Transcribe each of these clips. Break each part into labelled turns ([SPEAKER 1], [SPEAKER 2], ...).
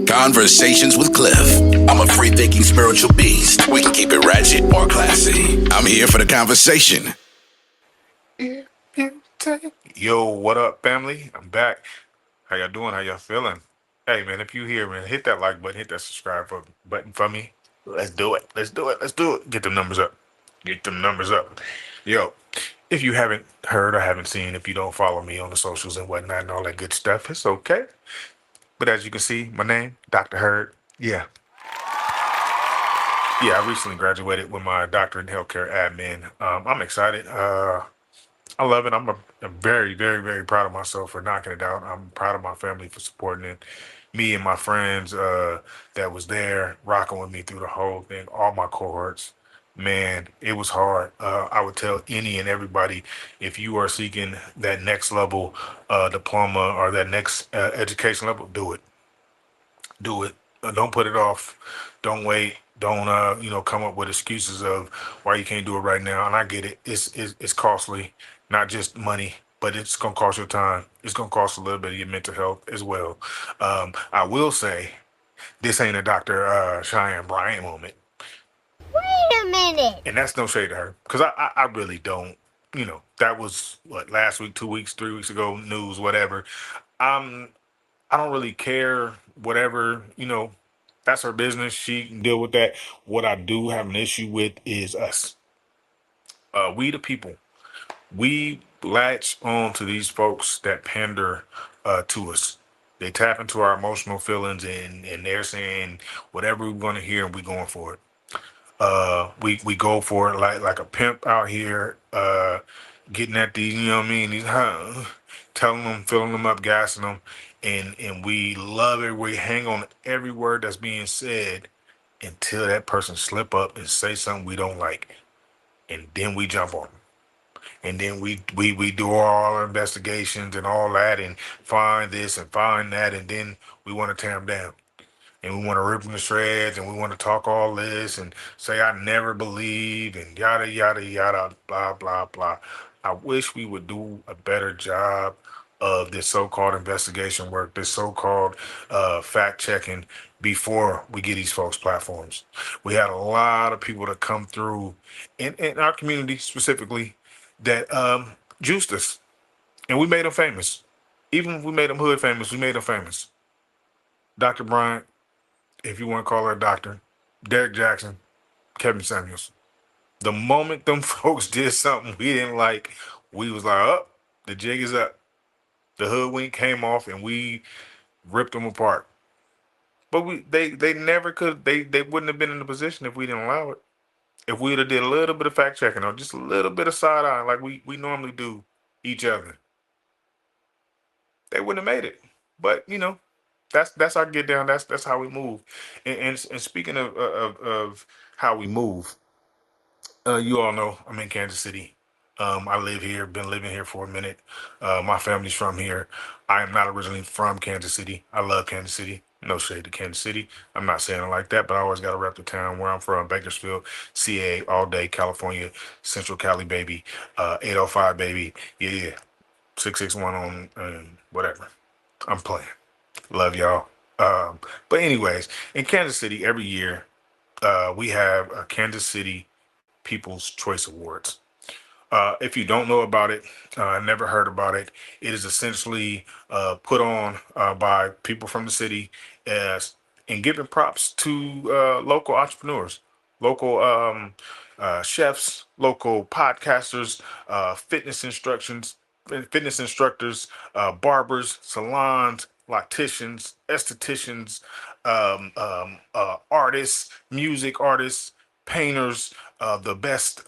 [SPEAKER 1] Conversations with Cliff. I'm a free thinking spiritual beast. We can keep it ratchet or classy. I'm here for the conversation.
[SPEAKER 2] Yo, what up, family? I'm back. How y'all doing? How y'all feeling? Hey, man, if you here, man, hit that like button, hit that button for me. Let's do it. Let's do it. Let's do it. Get them numbers up. Get them numbers up. Yo, if you haven't heard or haven't seen, if you don't follow me on the socials and whatnot and all that good stuff, it's okay. But as you can see, my name, Dr. Hurd. Yeah, I recently graduated with my doctorate in healthcare admin. I'm excited. I love it. I'm very, very, very proud of myself for knocking it out. I'm proud of my family for supporting it. Me and my friends that was there rocking with me through the whole thing, all my cohorts. Man, it was hard. I would tell any and everybody, if you are seeking that next level diploma or that next education level, do it. Do it. Don't put it off. Don't wait. Don't come up with excuses of why you can't do it right now. And I get it. It's costly, not just money, but it's gonna cost your time. It's gonna cost a little bit of your mental health as well. I will say this ain't a Dr. Cheyenne Bryant moment,
[SPEAKER 3] Wait a minute.
[SPEAKER 2] and that's no shade to her because I really don't. That was what last week, 2 weeks, 3 weeks ago, news, whatever. Um, I don't really care, whatever, that's her business. She can deal with that. What I do have an issue with is us. We the people. We latch on to these folks that pander to us. They tap into our emotional feelings and they're saying whatever we're gonna hear and we going for it. We go for it like a pimp out here, getting at these, you know what I mean? These telling them, filling them up, gassing them, and we love it. We hang on every word that's being said until that person slip up and say something we don't like, and then we jump on them. And then we do all our investigations and all that, and find this and find that, and then we want to tear them down and we want to rip them to shreds and we want to talk all this and say I never believed and yada yada yada blah blah blah. I wish we would do a better job of this so-called investigation work, this so-called fact checking before we get these folks platforms. We had a lot of people that come through in our community specifically that juiced us and we made them famous. Even if we made them hood famous, we made them famous. Dr. Bryant, if you want to call her a doctor, Derek Jackson, Kevin Samuels. The moment them folks did something we didn't like, we was like, oh, the jig is up. The hoodwink came off and we ripped them apart. But they never could they wouldn't have been in the position if we didn't allow it. If we'd have did a little bit of fact checking or just a little bit of side eye like we normally do each other, they wouldn't have made it. But that's our get down. That's how we move. And speaking of how we move, you all know I'm in Kansas City. I live here, been living here for a minute. My family's from here. I am not originally from Kansas City. I love Kansas City. No shade to Kansas City. I'm not saying it like that, but I always got to rep the town where I'm from, Bakersfield, CA, all day, California, Central Cali, baby, 805, baby. Yeah, 661 on whatever. I'm playing. Love y'all. But anyways, in Kansas City, every year we have a Kansas City People's Choice Awards. If you don't know about it, never heard about it, it is essentially put on by people from the city as and giving props to local entrepreneurs, local chefs, local podcasters, fitness instructors, barbers, salons, locticians, estheticians, artists, music artists, painters, the best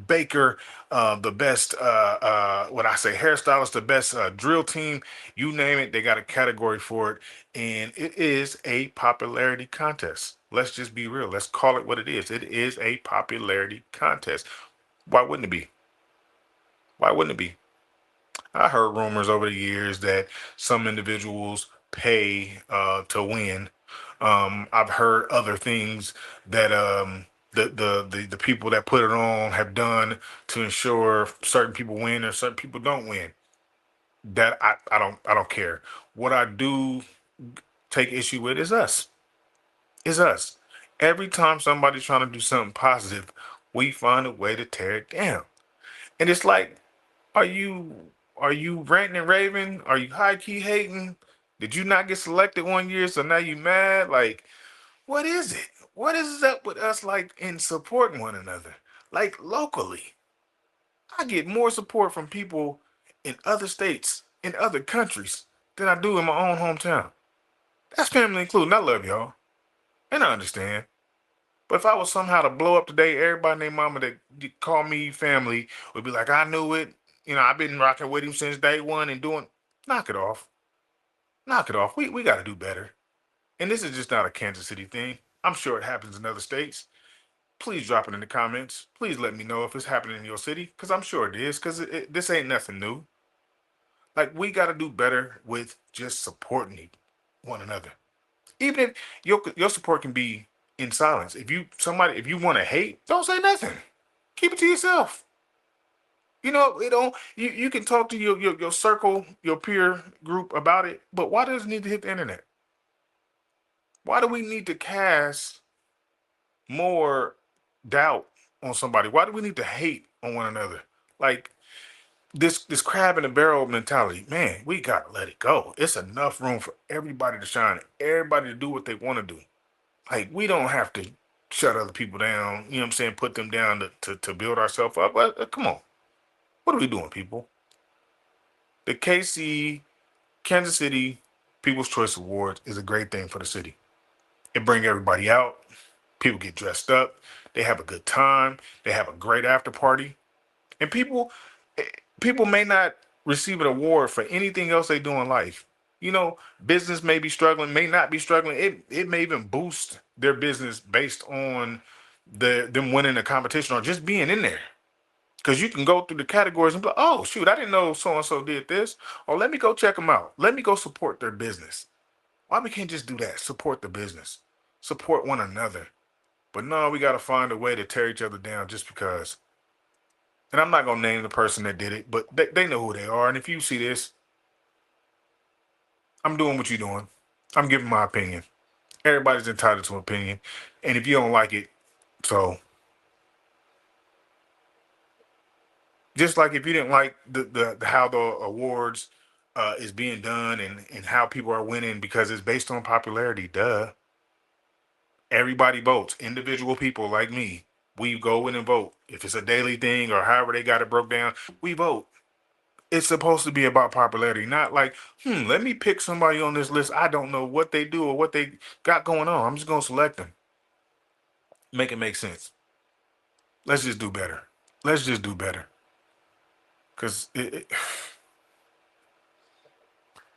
[SPEAKER 2] baker, the best what I say hairstylist, the best drill team, you name it, they got a category for it, and it is a popularity contest. Let's just be real. Let's call it what it is. It is a popularity contest. Why wouldn't it be? Why wouldn't it be? I heard rumors over the years that some individuals pay to win. I've heard other things that the people that put it on have done to ensure certain people win or certain people don't win. That I don't care. What I do take issue with is us. Is us. Every time somebody's trying to do something positive, we find a way to tear it down. And it's like, are you ranting and raving? Are you high key hating? Did you not get selected one year, so now you mad? Like, what is it? What is up with us like in supporting one another? Like locally. I get more support from people in other states, in other countries, than I do in my own hometown. That's family included. I love y'all. And I understand. But if I was somehow to blow up today, everybody and their mama that call me family would be like, I knew it. You know, I've been rocking with him since day one and doing. Knock it off. Knock it off. We got to do better. And this is just not a Kansas City thing. I'm sure it happens in other states. Please drop it in the comments. Please let me know if it's happening in your city, because I'm sure it is, because this ain't nothing new. Like, we got to do better with just supporting one another. Even if your support can be in silence. If you want to hate, don't say nothing. Keep it to yourself. You know, it don't you can talk to your circle, your peer group about it, but why does it need to hit the internet? Why do we need to cast more doubt on somebody? Why do we need to hate on one another? Like this crab in the barrel mentality, man, we gotta let it go. It's enough room for everybody to shine, everybody to do what they want to do. Like, we don't have to shut other people down, you know what I'm saying, put them down to build ourselves up. Come on. What are we doing, people? The KC Kansas City People's Choice Awards is a great thing for the city. It brings everybody out. People get dressed up. They have a good time. They have a great after party. And eh, people may not receive an award for anything else they do in life. You know, business may be struggling, may not be struggling. It may even boost their business based on them winning a competition or just being in there. Because you can go through the categories and be like, oh, shoot, I didn't know so and so did this. Or let me go check them out. Let me go support their business. Why we can't just do that? Support the business, support one another. But no, we got to find a way to tear each other down just because. And I'm not going to name the person that did it, but they know who they are. And if you see this, I'm doing what you're doing. I'm giving my opinion. Everybody's entitled to an opinion. And if you don't like it, so just like if you didn't like the how the awards is being done and how people are winning because it's based on popularity, duh. Everybody votes. Individual people like me, we go in and vote. If it's a daily thing or however they got it broke down, we vote. It's supposed to be about popularity, not like, let me pick somebody on this list. I don't know what they do or what they got going on. I'm just gonna select them. Make it make sense. Let's just do better. Let's just do better. Cause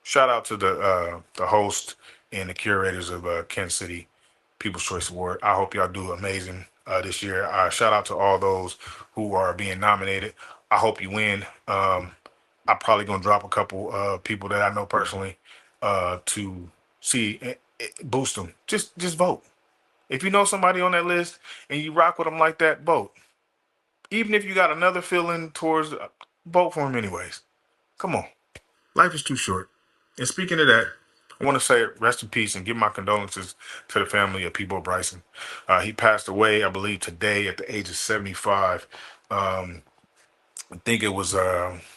[SPEAKER 2] shout out to the host and the curators of Kansas City People's Choice Award. I hope y'all do amazing this year. Shout out to all those who are being nominated. I hope you win. I'm probably gonna drop a couple people that I know personally to see boost them. Just vote. If you know somebody on that list and you rock with them like that, vote. Even if you got another feeling towards, vote for them anyways. Come on. Life is too short. And speaking of that, I want to say rest in peace and give my condolences to the family of Peebo Bryson. He passed away, I believe, today at the age of 75. Um, I think it was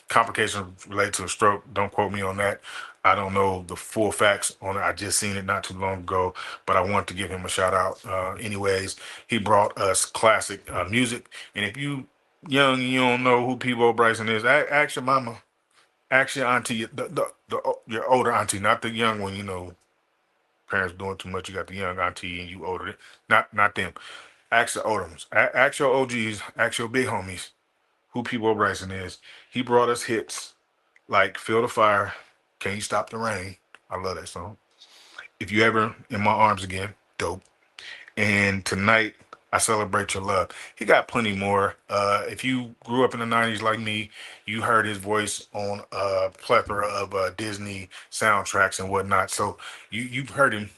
[SPEAKER 2] complications related to a stroke. Don't quote me on that. I don't know the full facts on it. I just seen it not too long ago, but I want to give him a shout out. Anyways, he brought us classic music. And if you young, you don't know who Peebo Bryson is, ask your mama. Ask your auntie, your older auntie, not the young one. You know, parents doing too much. You got the young auntie, and you older. Not them. Ask the older ones. Ask your OGs. Ask your big homies who People Bryson is. He brought us hits like "Feel the Fire," "Can You Stop the Rain." I love that song. If you ever in my arms again, dope. And tonight I celebrate your love. He got plenty more. If you grew up in the '90s like me, you heard his voice on a plethora of Disney soundtracks and whatnot. So you've heard him.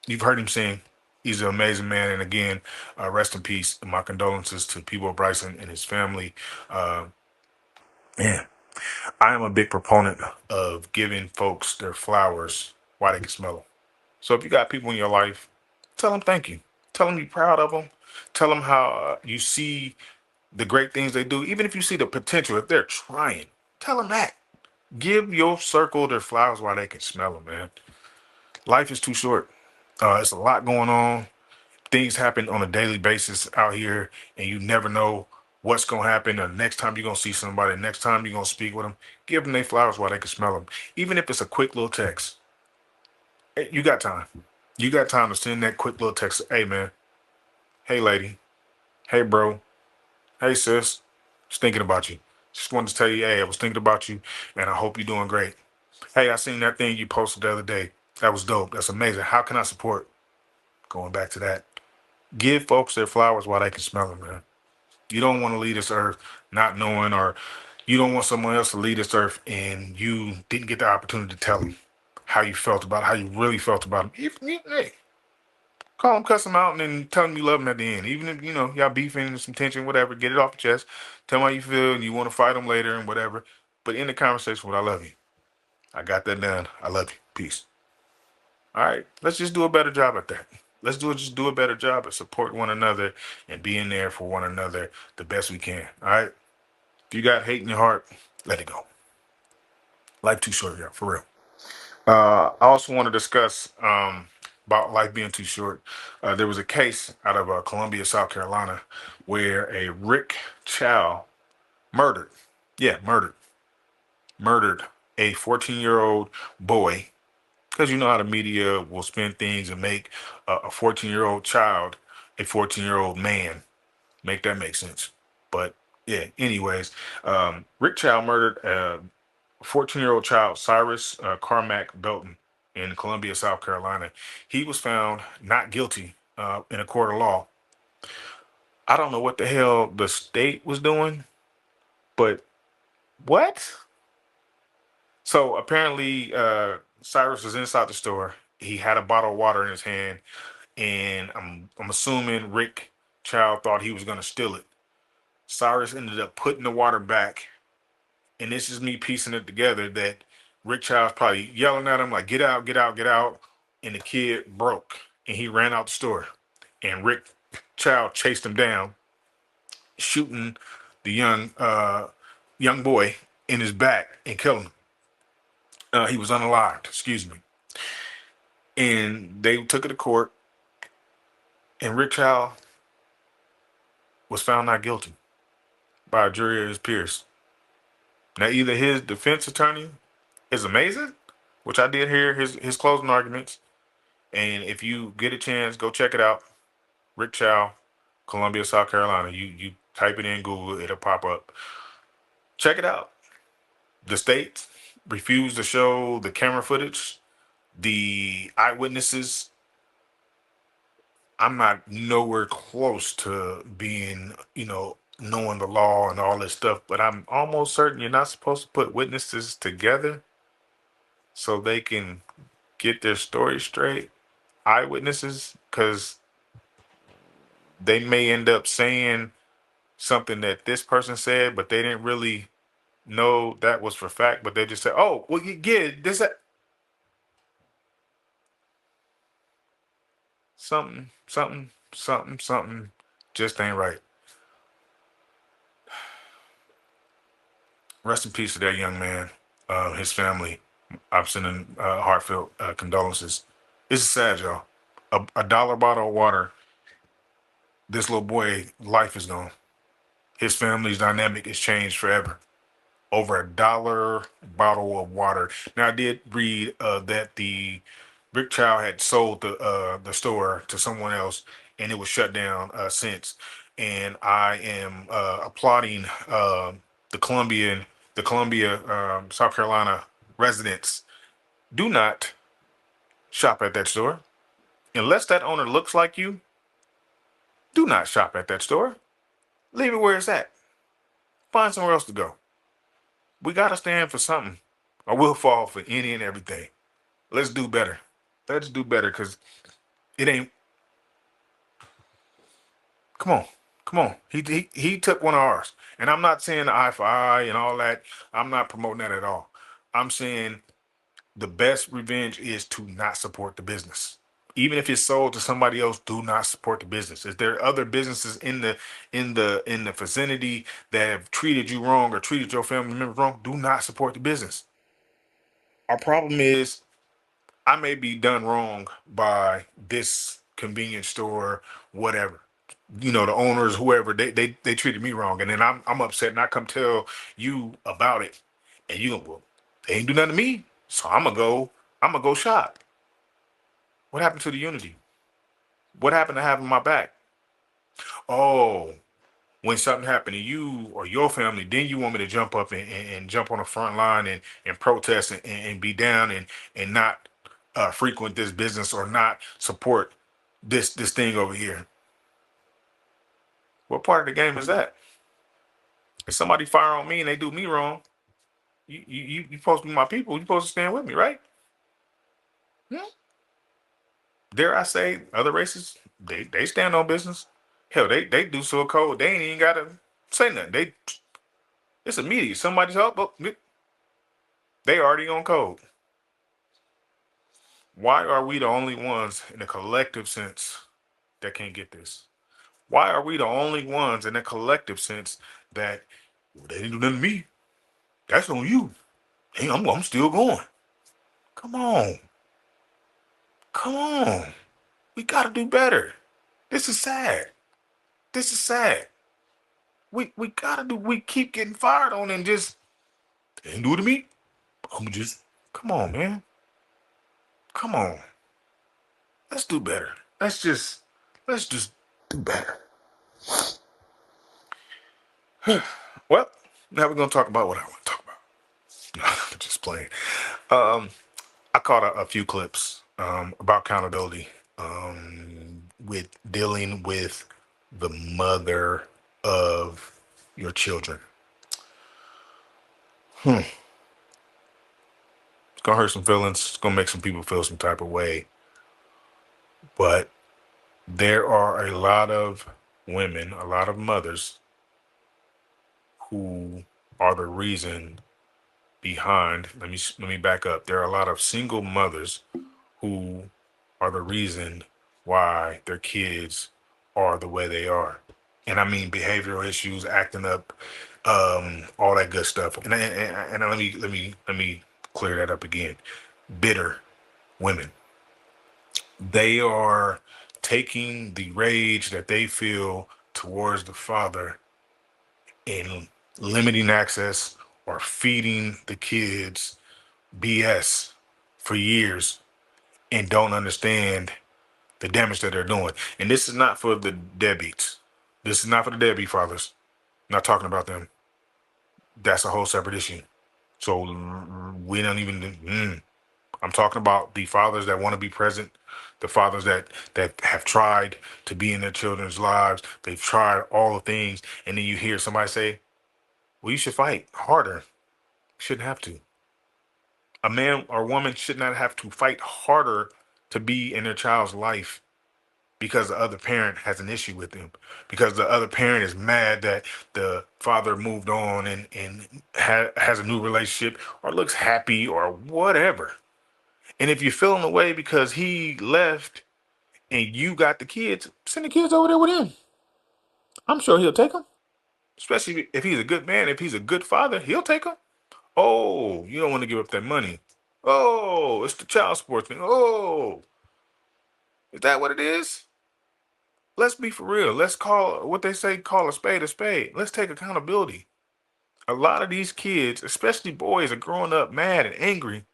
[SPEAKER 2] You've heard him sing. He's an amazing man. And again, rest in peace. My condolences to Peebo Bryson and his family. Uh, man, I am a big proponent of giving folks their flowers while they can smell them. So if you got people in your life, tell them thank you. Tell them you're proud of them. Tell them how you see the great things they do. Even if you see the potential, if they're trying, tell them that. Give your circle their flowers while they can smell them, man. Life is too short. It's a lot going on. Things happen on a daily basis out here, and you never know what's gonna happen. The next time you're gonna see somebody, next time you're gonna speak with them, give them their flowers while they can smell them. Even if it's a quick little text, hey, you got time. You got time to send that quick little text. Hey man, hey lady, hey bro, hey sis, just thinking about you. Just wanted to tell you, hey, I was thinking about you, and I hope you're doing great. Hey, I seen that thing you posted the other day. That was dope. That's amazing. How can I support? Going back to that. Give folks their flowers while they can smell them, man. You don't want to leave this earth not knowing, or you don't want someone else to leave this earth and you didn't get the opportunity to tell them how you felt about it, how you really felt about them. Hey, call them, cuss them out, and then tell them you love them at the end. Even if, y'all beefing, some tension, whatever, get it off the chest. Tell them how you feel and you want to fight them later and whatever. But end the conversation with, I love you. I got that done. I love you. Peace. All right, let's just do a better job at that. Let's just do a better job at supporting one another and being there for one another the best we can. All right. If you got hate in your heart, let it go. Life too short, y'all, for real. I also want to discuss about life being too short. There was a case out of Columbia, South Carolina, where a Rick Chow murdered, yeah, murdered a 14-year-old boy, because you know how the media will spin things and make a 14-year-old child a 14-year-old man. Make that make sense. But yeah, anyways, Rick Chow murdered a 14-year-old child, Cyrus Carmack Belton, in Columbia, South Carolina. He was found not guilty in a court of law. I don't know what the hell the state was doing, but what? So apparently, Cyrus was inside the store. He had a bottle of water in his hand, and I'm assuming Rick Child thought he was gonna steal it. Cyrus ended up putting the water back, and this is me piecing it together that Rick Child's probably yelling at him like, "Get out, get out, get out!" And the kid broke, and he ran out the store, and Rick Child chased him down, shooting the young boy in his back and killing him. He was unalived, excuse me. And they took it to court, and Rick Child was found not guilty by a jury of his peers. Now, either his defense attorney is amazing, which I did hear his closing arguments, and if you get a chance, go check it out. Rick Chow, Columbia, South Carolina. You type it in Google, it'll pop up. Check it out. The state refused to show the camera footage, the eyewitnesses. I'm not nowhere close to being, knowing the law and all this stuff, but I'm almost certain you're not supposed to put witnesses together so they can get their story straight. Eyewitnesses, because they may end up saying something that this person said, but they didn't really know that was for fact, but they just said, "Oh, well, yeah, this that." Something just ain't right. Rest in peace to that young man, his family. I'm sending heartfelt condolences. It's sad, y'all. A dollar bottle of water, this little boy life is gone. His family's dynamic is changed forever. Over a dollar bottle of water. Now I did read that the Rick Chow had sold the store to someone else, and it was shut down since. And I am applauding the Colombian, the Columbia, South Carolina residents. Do not shop at that store unless that owner looks like you. Do not shop at that store. Leave it where it's at. Find somewhere else to go. We gotta stand for something, or we'll fall for any and everything. Let's do better. Let's do better, because it ain't. Come on, come on. He took one of ours, and I'm not saying eye for eye and all that. I'm not promoting that at all. I'm saying the best revenge is to not support the business. Even if it's sold to somebody else, do not support the business. If there are other businesses in the vicinity that have treated you wrong or treated your family members wrong, do not support the business. Our problem is I may be done wrong by this convenience store, whatever. The owners, whoever, they treated me wrong, and then I'm upset, and I come tell you about it, and you go, well, they ain't do nothing to me, so I'm gonna go shop. What happened to the unity? What happened to having my back? Oh, when something happened to you or your family, then you want me to jump up and jump on the front line and protest and be down and not frequent this business or not support this thing over here. What part of the game is that? If somebody fire on me and they do me wrong, you supposed to be my people. You supposed to stand with me, right? Hmm? Dare I say, other races they stand on business. Hell, they do so cold. They ain't even gotta say nothing. It's immediate. Somebody's help. Oh, they already on code. Why are we the only ones in a collective sense that can't get this? Why are we the only ones in a collective sense that well, they didn't do nothing to me? That's on you. Hey, I'm still going. Come on. Come on. We gotta do better. This is sad. This is sad. We gotta do we keep getting fired on and just they didn't do it to me. I'm just come on, man. Come on. Let's do better. Let's just do better. Well, now we're gonna talk about what I want to talk about. No, just playing. Um, I caught a few clips about accountability with dealing with the mother of your children. It's gonna hurt some feelings. It's gonna make some people feel some type of way. But there are a lot of women, a lot of mothers who are the reason behind. Let me back up. There are a lot of single mothers who are the reason why their kids are the way they are. And I mean behavioral issues, acting up, all that good stuff. And let me clear that up again. Bitter women. They are taking the rage that they feel towards the father and limiting access or feeding the kids BS for years and don't understand the damage that they're doing. And this is not for the deadbeats. This is not for the deadbeat fathers. I'm not talking about them. That's a whole separate issue. So we don't even. I'm talking about the fathers that want to be present, the fathers that have tried to be in their children's lives. They've tried all the things, and then you hear somebody say, "Well, you should fight harder." Shouldn't have to. A man or woman should not have to fight harder to be in their child's life because the other parent has an issue with them, because the other parent is mad that the father moved on and has a new relationship or looks happy or whatever. And if you're feeling away because he left and you got the kids, send the kids over there with him. I'm sure he'll take them, especially if he's a good man. If he's a good father, he'll take them. Oh, you don't want to give up that money. Oh, it's the child support thing. Oh, is that what it is? Let's be for real. Let's call what they say, call a spade a spade. Let's take accountability. A lot of these kids, especially boys, are growing up mad and angry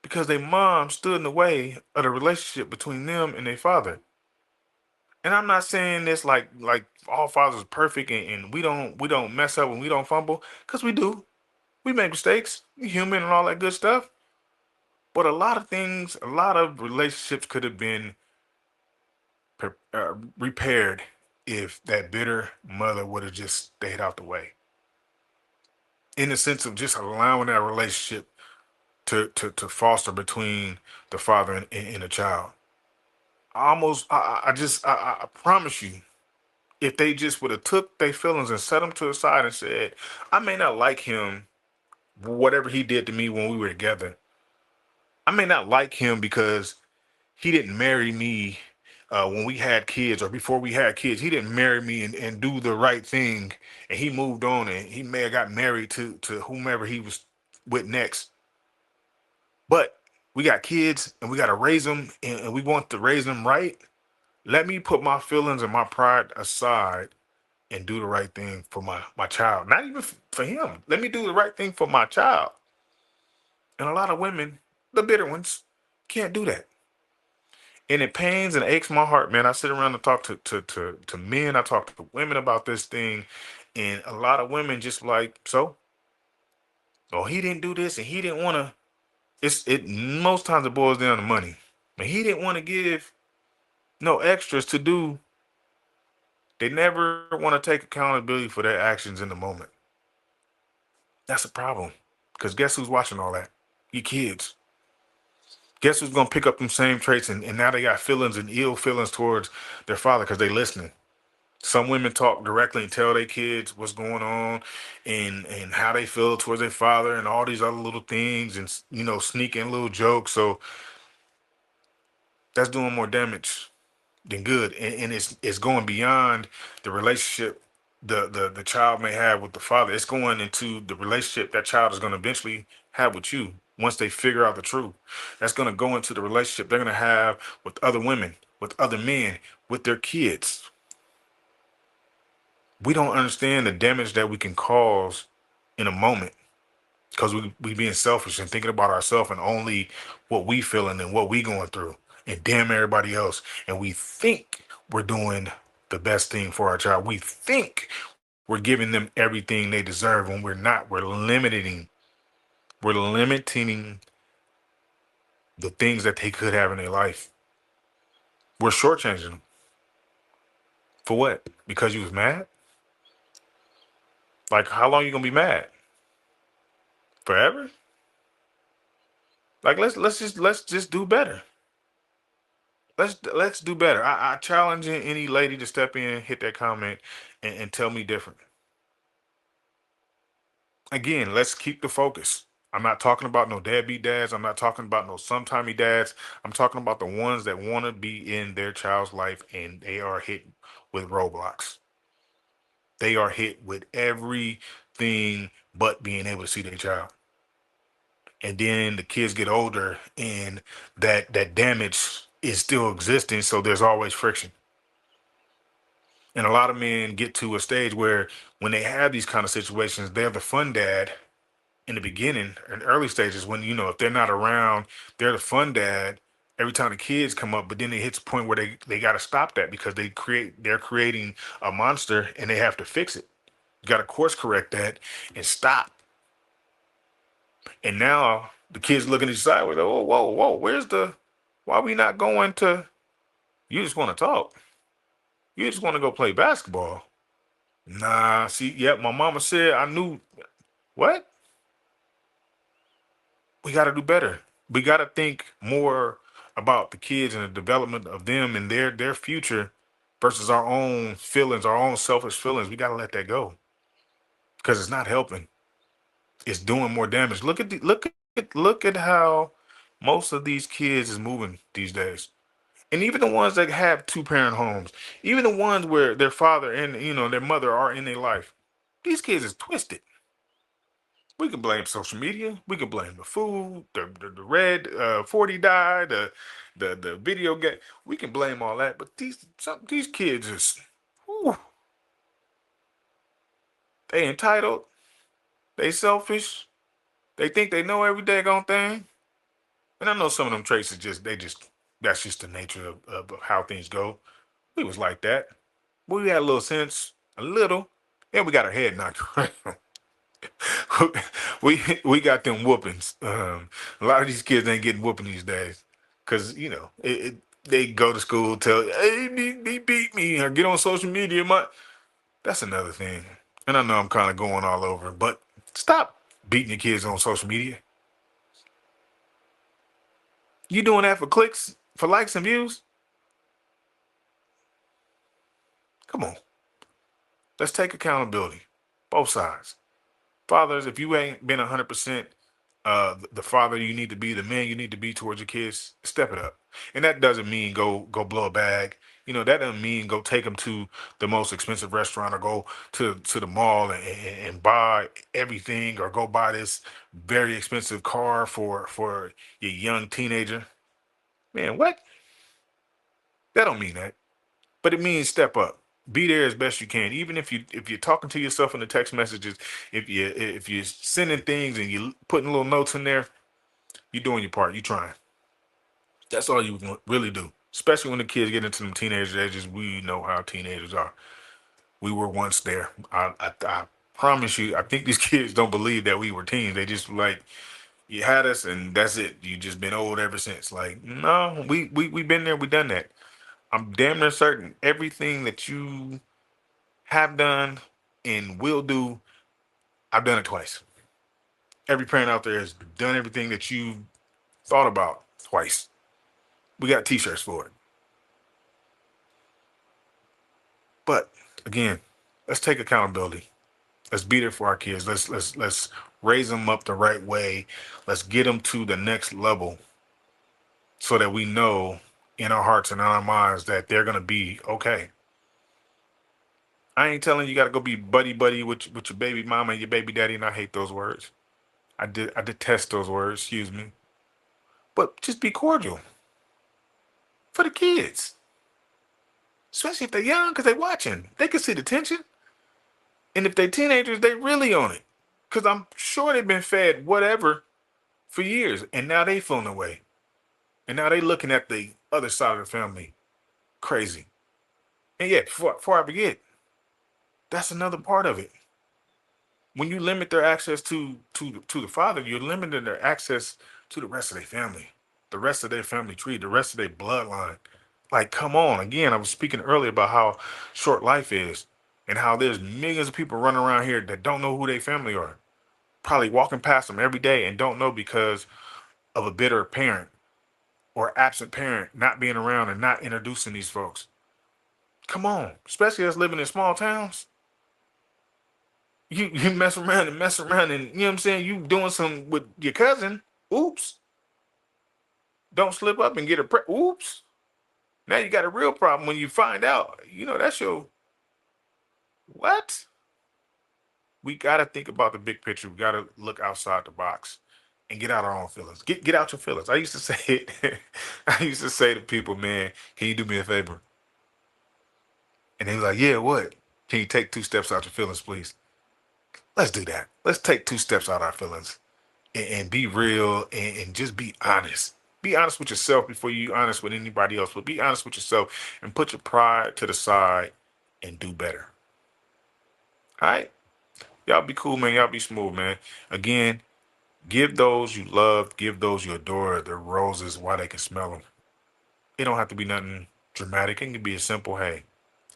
[SPEAKER 2] because their mom stood in the way of the relationship between them and their father. And I'm not saying this like all fathers are perfect and we don't mess up and we don't fumble, because we do. We make mistakes. We human and all that good stuff. But a lot of things, a lot of relationships could have been repaired if that bitter mother would have just stayed out the way. In the sense of just allowing that relationship to foster between the father and the child. I promise you, if they just would have took their feelings and set them to the side and said, I may not like him, whatever he did to me when we were together, I may not like him because he didn't marry me when we had kids or before we had kids. He didn't marry me and do the right thing, and he moved on and he may have got married to whomever he was with next. But we got kids and we got to raise them, and we want to raise them right. Let me put my feelings and my pride aside and do the right thing for my child. Not even for him. Let me do the right thing for my child. And a lot of women, the bitter ones, can't do that. And it pains and aches my heart, man. I sit around and talk to men. I talk to women about this thing, and a lot of women just like, so, oh, he didn't do this, and he didn't want to. It most times it boils down to money. And he didn't want to give no extras to do. They never want to take accountability for their actions in the moment. That's a problem. Because guess who's watching all that? Your kids. Guess who's gonna pick up them same traits, and now they got feelings and ill feelings towards their father because they listening. Some women talk directly and tell their kids what's going on and how they feel towards their father and all these other little things and sneak in little jokes. So that's doing more damage than good, and it's going beyond the relationship the child may have with the father. It's going into the relationship that child is going to eventually have with you once they figure out the truth. That's going to go into the relationship they're going to have with other women, with other men, with their kids. We don't understand the damage that we can cause in a moment because we being selfish and thinking about ourselves and only what we feeling and what we going through and damn everybody else. And we think we're doing the best thing for our child. We think we're giving them everything they deserve when we're not. We're limiting the things that they could have in their life. We're shortchanging them. For what? Because you was mad? Like, how long you gonna be mad? Forever? Like, let's just do better. Let's do better. I challenge any lady to step in, hit that comment, and tell me different. Again, let's keep the focus. I'm not talking about no deadbeat dads. I'm not talking about no sometimey dads. I'm talking about the ones that want to be in their child's life and they are hit with roadblocks. They are hit with everything but being able to see their child. And then the kids get older and that damage is still existing, so there's always friction. And a lot of men get to a stage where when they have these kind of situations, they're the fun dad in the beginning and early stages when, if they're not around, they're the fun dad every time the kids come up, but then it hits a point where they got to stop that because they're creating a monster and they have to fix it. You got to course correct that and stop. And now the kids looking at you sideways, oh, whoa, whoa, why we not going to, you just want to talk. You just want to go play basketball. Nah, see, yep, my mama said I knew what? We got to do better. We got to think more about the kids and the development of them and their future versus our own feelings, our own selfish feelings. We got to let that go because it's not helping. It's doing more damage. Look at how most of these kids is moving these days. And even the ones that have two-parent homes, even the ones where their father and their mother are in their life, these kids is twisted. We can blame social media. We can blame the food, the red 40 dye, the video game. We can blame all that, but these kids is, whew, they entitled, they selfish, they think they know every daggone thing. And I know some of them traits is just that's just the nature of how things go. We was like that, but we had a little sense, a little, and we got our head knocked around. we got them whoopings. A lot of these kids ain't getting whooping these days, cause they go to school tell hey he beat me or get on social media. That's another thing, and I know I'm kind of going all over, but stop beating your kids on social media. You doing that for clicks, for likes and views? Come on, let's take accountability, both sides. Fathers, if you ain't been 100%, the father you need to be, the man you need to be towards your kids, step it up. And that doesn't mean go blow a bag. That doesn't mean go take them to the most expensive restaurant or go to the mall and buy everything or go buy this very expensive car for your young teenager. Man, what? That don't mean that. But it means step up. Be there as best you can. Even if you're talking to yourself in the text messages, if you're sending things and you putting little notes in there, you're doing your part. You trying. That's all you can really do. Especially when the kids get into them teenager ages. We know how teenagers are. We were once there. I promise you. I think these kids don't believe that we were teens. They just like you had us and that's it. You just been old ever since. Like no, we been there. We done that. I'm damn near certain everything that you have done and will do, I've done it twice. Every parent out there has done everything that you thought about twice. We got t-shirts for it. But again, let's take accountability. Let's be there for our kids. Let's raise them up the right way. Let's get them to the next level so that we know in our hearts and in our minds that they're gonna be okay. I ain't telling you got to go be buddy buddy with your baby mama and your baby daddy, and I hate those words. I detest those words. Excuse me. But just be cordial for the kids, especially if they're young, because they're watching. They can see the tension. And if they're teenagers, they really on it. Because I'm sure they've been fed whatever for years. And now they feeling away. And now they looking at the other side of the family crazy. And yet, before I forget, that's another part of it. When you limit their access to the father, you're limiting their access to the rest of their family, the rest of their family tree, the rest of their bloodline. Like, come on. Again, I was speaking earlier about how short life is and how there's millions of people running around here that don't know who their family are. Probably walking past them every day and don't know because of a bitter parent or absent parent not being around and not introducing these folks. Come on. Especially us living in small towns. You mess around and you know what I'm saying, you doing something with your cousin. Oops. Don't slip up and get a oops. Now you got a real problem when you find out. That's your what? We gotta think about the big picture. We gotta look outside the box and get out our own feelings. Get out your feelings. I used to say it. I used to say to people, man, can you do me a favor? And they were like, yeah, what? Can you take 2 steps out your feelings, please? Let's do that. Let's take 2 steps out our feelings and be real and just be honest. Be honest with yourself before you honest with anybody else. But be honest with yourself and put your pride to the side and do better. All right? Y'all be cool, man. Y'all be smooth, man. Again, give those you love, give those you adore the roses while they can smell them. It don't have to be nothing dramatic. It can be a simple, hey.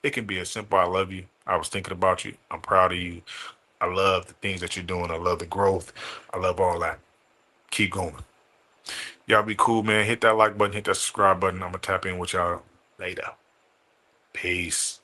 [SPEAKER 2] It can be a simple, I love you. I was thinking about you. I'm proud of you. I love the things that you're doing. I love the growth. I love all that. Keep going. Y'all be cool, man. Hit that like button, hit that subscribe button. I'm going to tap in with y'all later. Peace.